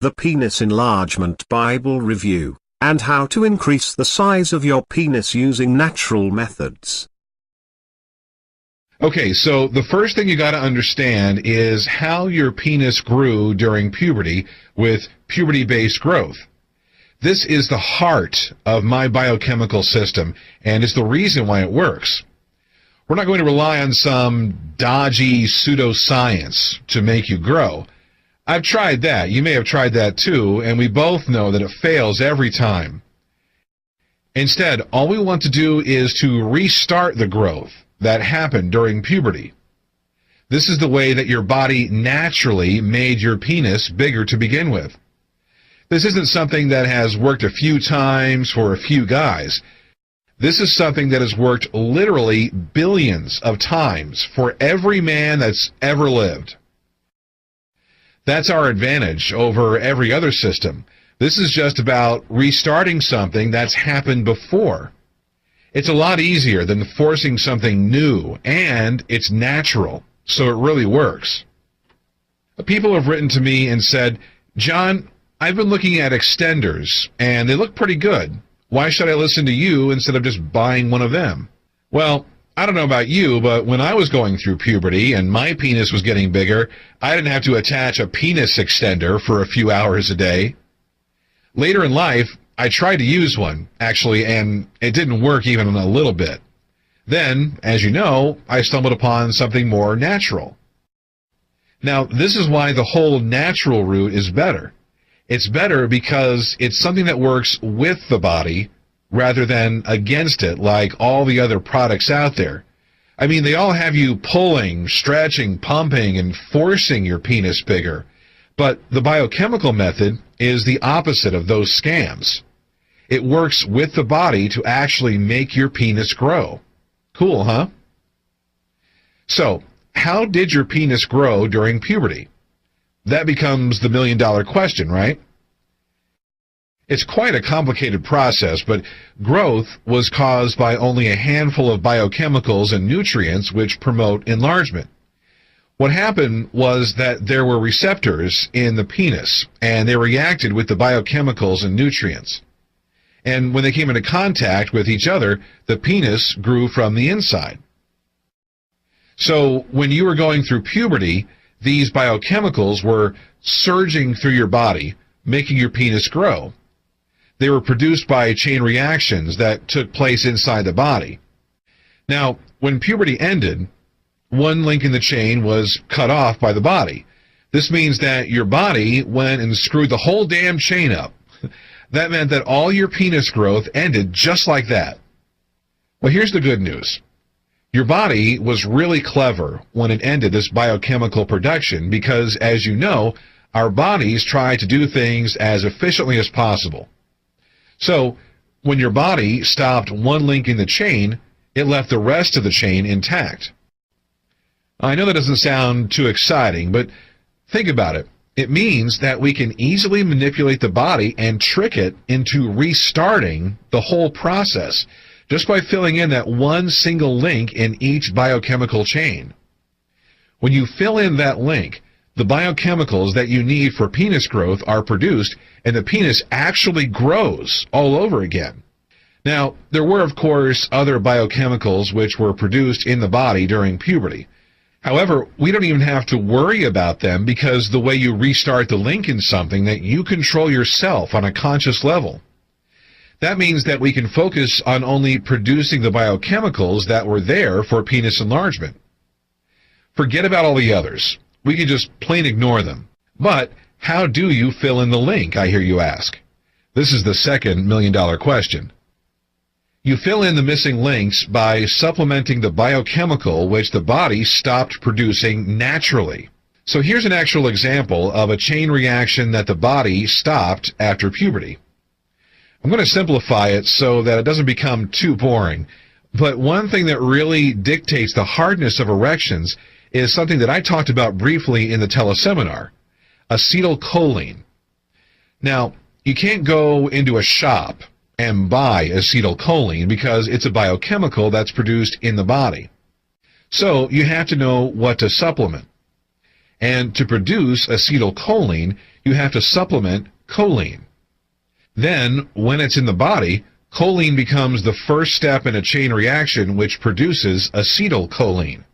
the Penis Enlargement Bible Review, and how to increase the size of your penis using natural methods. Okay, so the first thing you got to understand is how your penis grew during puberty with puberty-based growth. This is the heart of my biochemical system, and it's the reason why it works. We're not going to rely on some dodgy pseudoscience to make you grow. I've tried that. You may have tried that too, and we both know that it fails every time. Instead, all we want to do is to restart the growth that happened during puberty. This is the way that your body naturally made your penis bigger to begin with. This isn't something that has worked a few times for a few guys. This is something that has worked literally billions of times for every man that's ever lived. That's our advantage over every other system. This is just about restarting something that's happened before. It's a lot easier than forcing something new, and it's natural, so it really works. People have written to me and said, "John, I've been looking at extenders, and they look pretty good. Why should I listen to you instead of just buying one of them?" Well, I don't know about you, but when I was going through puberty and my penis was getting bigger, I didn't have to attach a penis extender for a few hours a day. Later in life, I tried to use one, actually, and it didn't work even a little bit. Then, as you know, I stumbled upon something more natural. Now, this is why the whole natural route is better. It's better because it's something that works with the body rather than against it like all the other products out there. I mean, they all have you pulling, stretching, pumping, and forcing your penis bigger. But the biochemical method is the opposite of those scams. It works with the body to actually make your penis grow. Cool, huh? So, how did your penis grow during puberty? That becomes the million-dollar question, right? It's quite a complicated process, but growth was caused by only a handful of biochemicals and nutrients which promote enlargement. What happened was that there were receptors in the penis, and they reacted with the biochemicals and nutrients. And when they came into contact with each other, the penis grew from the inside. So when you were going through puberty, these biochemicals were surging through your body, making your penis grow. They were produced by chain reactions that took place inside the body. Now, when puberty ended, one link in the chain was cut off by the body. This means that your body went and screwed the whole damn chain up. That meant that all your penis growth ended just like that. Well, here's the good news. Your body was really clever when it ended this biochemical production because, as you know, our bodies try to do things as efficiently as possible. So, when your body stopped one link in the chain, it left the rest of the chain intact. I know that doesn't sound too exciting, but think about it. It means that we can easily manipulate the body and trick it into restarting the whole process just by filling in that one single link in each biochemical chain. When you fill in that link, the biochemicals that you need for penis growth are produced, and the penis actually grows all over again. Now, there were, of course, other biochemicals which were produced in the body during puberty. However, we don't even have to worry about them because the way you restart the link in something that you control yourself on a conscious level. That means that we can focus on only producing the biochemicals that were there for penis enlargement. Forget about all the others. We can just plain ignore them. But how do you fill in the link, I hear you ask? This is the second million-dollar question. You fill in the missing links by supplementing the biochemical which the body stopped producing naturally. So here's an actual example of a chain reaction that the body stopped after puberty. I'm going to simplify it so that it doesn't become too boring. But one thing that really dictates the hardness of erections is something that I talked about briefly in the teleseminar, acetylcholine. Now, you can't go into a shop and buy acetylcholine because it's a biochemical that's produced in the body. So you have to know what to supplement. And to produce acetylcholine, you have to supplement choline. Then, when it's in the body, choline becomes the first step in a chain reaction which produces acetylcholine.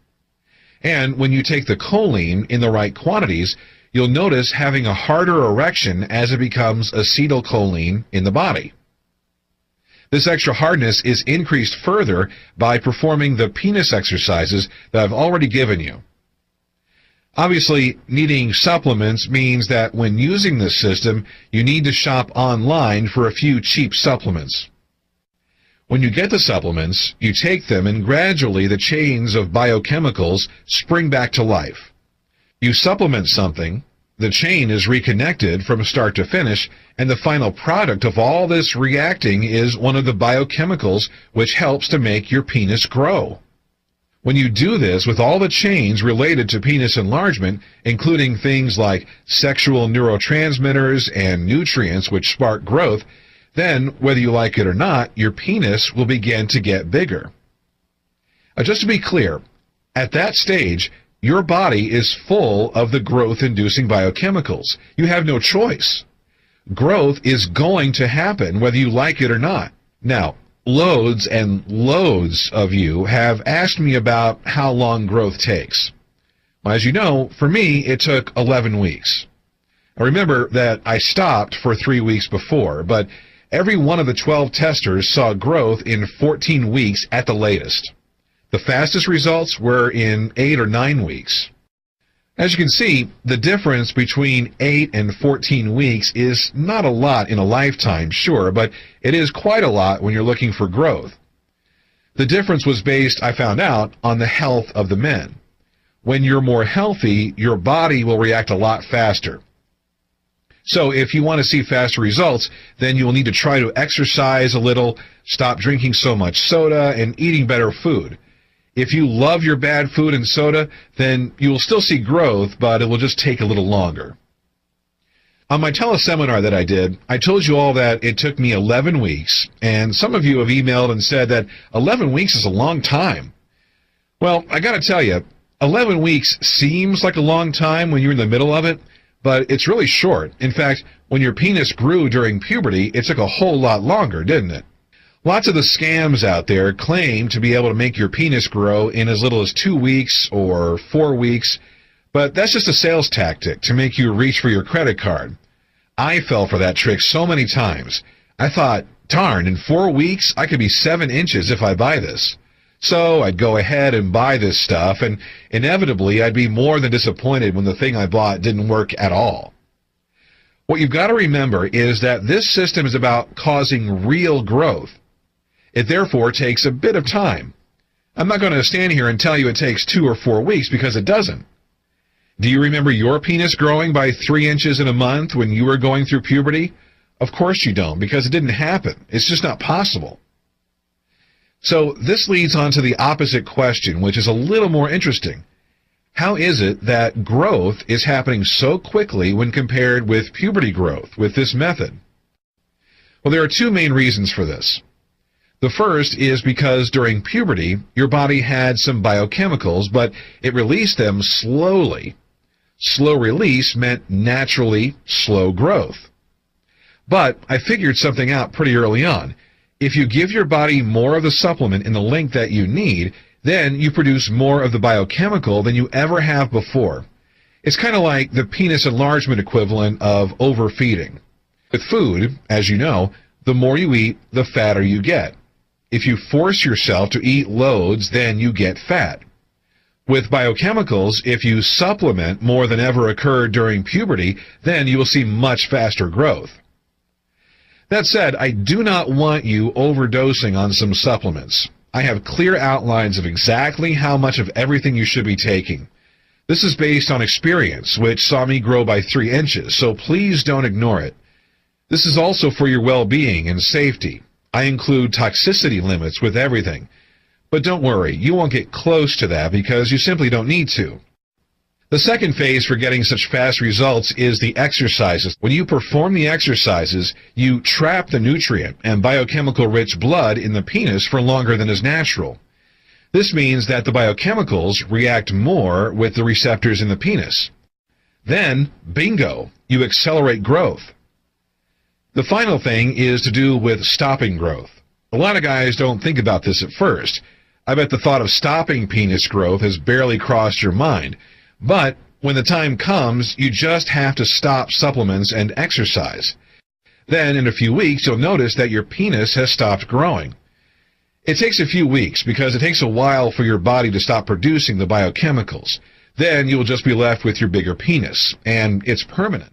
And when you take the choline in the right quantities, you'll notice having a harder erection as it becomes acetylcholine in the body. This extra hardness is increased further by performing the penis exercises that I've already given you. Obviously, needing supplements means that when using this system, you need to shop online for a few cheap supplements. When you get the supplements, you take them and gradually the chains of biochemicals spring back to life. You supplement something, the chain is reconnected from start to finish, and the final product of all this reacting is one of the biochemicals which helps to make your penis grow. When you do this with all the chains related to penis enlargement, including things like sexual neurotransmitters and nutrients which spark growth, then, whether you like it or not, your penis will begin to get bigger. Just to be clear, at that stage, your body is full of the growth-inducing biochemicals. You have no choice. Growth is going to happen whether you like it or not. Now, loads and loads of you have asked me about how long growth takes. Well, as you know, for me, it took 11 weeks. Now, remember that I stopped for 3 weeks before, but every one of the 12 testers saw growth in 14 weeks at the latest. The fastest results were in 8 or 9 weeks. As you can see, the difference between 8 and 14 weeks is not a lot in a lifetime, sure, but it is quite a lot when you're looking for growth. The difference was based, I found out, on the health of the men. When you're more healthy, your body will react a lot faster. So if you want to see faster results, then you will need to try to exercise a little, stop drinking so much soda, and eating better food. If you love your bad food and soda, then you will still see growth, but it will just take a little longer. On my teleseminar that I did, I told you all that it took me 11 weeks, and some of you have emailed and said that 11 weeks is a long time. Well, I gotta tell you, 11 weeks seems like a long time when you're in the middle of it, but it's really short. In fact, when your penis grew during puberty, it took a whole lot longer, didn't it? Lots of the scams out there claim to be able to make your penis grow in as little as 2 weeks or 4 weeks, but that's just a sales tactic to make you reach for your credit card. I fell for that trick so many times. I thought, darn, in 4 weeks I could be 7 inches if I buy this. So I'd go ahead and buy this stuff, and inevitably I'd be more than disappointed when the thing I bought didn't work at all. What you've got to remember is that this system is about causing real growth. It therefore takes a bit of time. I'm not going to stand here and tell you it takes 2 or 4 weeks because it doesn't. Do you remember your penis growing by 3 inches in a month when you were going through puberty? Of course you don't, because it didn't happen. It's just not possible. So this leads on to the opposite question, which is a little more interesting. How is it that growth is happening so quickly when compared with puberty growth with this method? Well, there are 2 main reasons for this. The first is because during puberty, your body had some biochemicals, but it released them slowly. Slow release meant naturally slow growth. But I figured something out pretty early on. If you give your body more of the supplement in the length that you need, then you produce more of the biochemical than you ever have before. It's kind of like the penis enlargement equivalent of overfeeding. With food, as you know, the more you eat, the fatter you get. If you force yourself to eat loads, then you get fat. With biochemicals, if you supplement more than ever occurred during puberty, then you will see much faster growth. That said, I do not want you overdosing on some supplements. I have clear outlines of exactly how much of everything you should be taking. This is based on experience, which saw me grow by 3 inches, so please don't ignore it. This is also for your well-being and safety. I include toxicity limits with everything. But don't worry, you won't get close to that because you simply don't need to. The second phase for getting such fast results is the exercises. When you perform the exercises, you trap the nutrient and biochemical-rich blood in the penis for longer than is natural. This means that the biochemicals react more with the receptors in the penis. Then, bingo, you accelerate growth. The final thing is to do with stopping growth. A lot of guys don't think about this at first. I bet the thought of stopping penis growth has barely crossed your mind. But when the time comes, you just have to stop supplements and exercise. Then, in a few weeks, you'll notice that your penis has stopped growing. It takes a few weeks because it takes a while for your body to stop producing the biochemicals. Then you'll just be left with your bigger penis, and it's permanent.